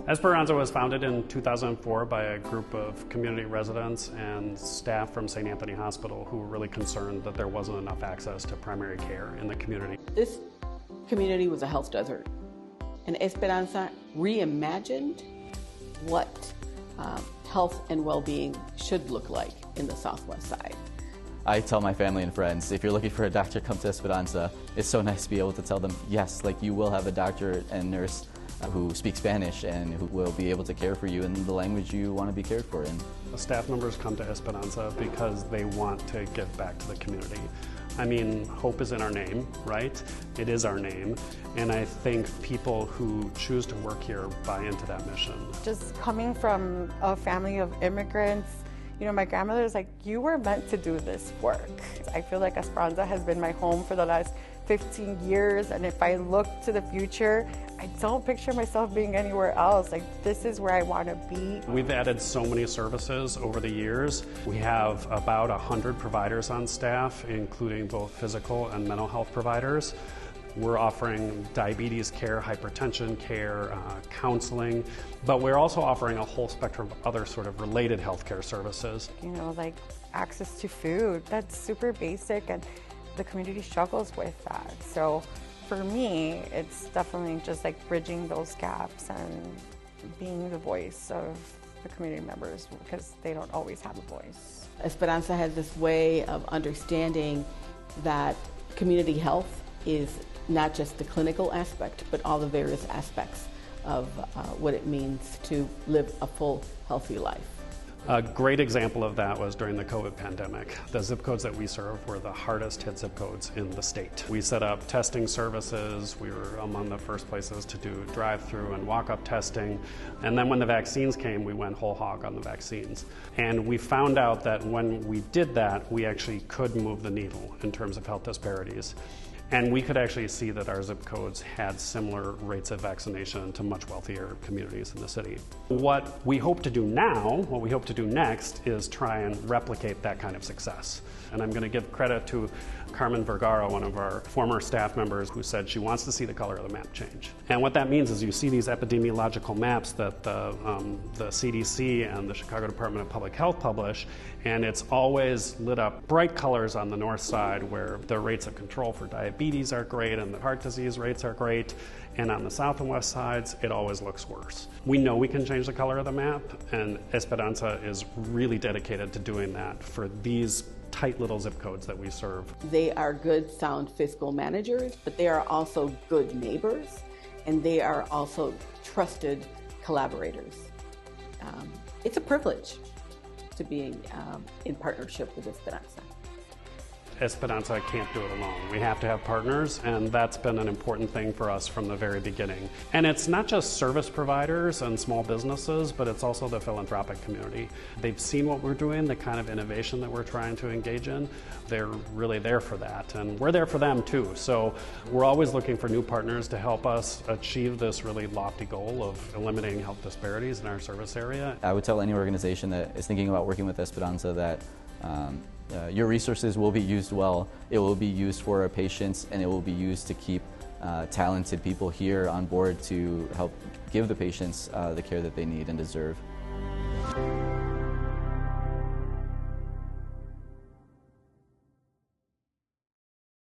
Esperanza was founded in 2004 by a group of community residents and staff from St. Anthony Hospital who were really concerned that there wasn't enough access to primary care in the community. This community was a health desert, and Esperanza reimagined what health and well-being should look like in the Southwest side. I tell my family and friends, if you're looking for a doctor, come to Esperanza. It's so nice to be able to tell them, yes, like you will have a doctor and nurse who speak Spanish and who will be able to care for you in the language you want to be cared for in. The staff members come to Esperanza because they want to give back to the community. I mean, hope is in our name, right? It is our name, and I think people who choose to work here buy into that mission. Just coming from a family of immigrants, you know, my grandmother is like, you were meant to do this work. I feel like Esperanza has been my home for the last 15 years, and if I look to the future, I don't picture myself being anywhere else. Like, this is where I want to be. We've added so many services over the years. We have about 100 providers on staff, including both physical and mental health providers. We're offering diabetes care, hypertension care, counseling, but we're also offering a whole spectrum of other sort of related healthcare services. You know, like access to food, that's super basic, and the community struggles with that. So for me, it's definitely just like bridging those gaps and being the voice of the community members because they don't always have a voice. Esperanza has this way of understanding that community health is not just the clinical aspect, but all the various aspects of what it means to live a full, healthy life. A great example of that was during the COVID pandemic. The zip codes that we serve were the hardest hit zip codes in the state. We set up testing services. We were among the first places to do drive-through and walk-up testing. And then when the vaccines came, we went whole hog on the vaccines. And we found out that when we did that, we actually could move the needle in terms of health disparities. And we could actually see that our zip codes had similar rates of vaccination to much wealthier communities in the city. What we hope to do now, what we hope to do next, is try and replicate that kind of success. And I'm going to give credit to Carmen Vergara, one of our former staff members, who said she wants to see the color of the map change. And what that means is you see these epidemiological maps that the CDC and the Chicago Department of Public Health publish, and it's always lit up bright colors on the north side where the rates of control for diabetes are great and the heart disease rates are great, and on the south and west sides it always looks worse. We know we can change the color of the map, and Esperanza is really dedicated to doing that for these tight little zip codes that we serve. They are good, sound fiscal managers, but they are also good neighbors, and they are also trusted collaborators. It's a privilege to be in partnership with Esperanza. Esperanza can't do it alone. We have to have partners, and that's been an important thing for us from the very beginning. And it's not just service providers and small businesses, but it's also the philanthropic community. They've seen what we're doing, the kind of innovation that we're trying to engage in. They're really there for that, and we're there for them too. So we're always looking for new partners to help us achieve this really lofty goal of eliminating health disparities in our service area. I would tell any organization that is thinking about working with Esperanza that your resources will be used well. It will be used for our patients, and it will be used to keep talented people here on board to help give the patients the care that they need and deserve.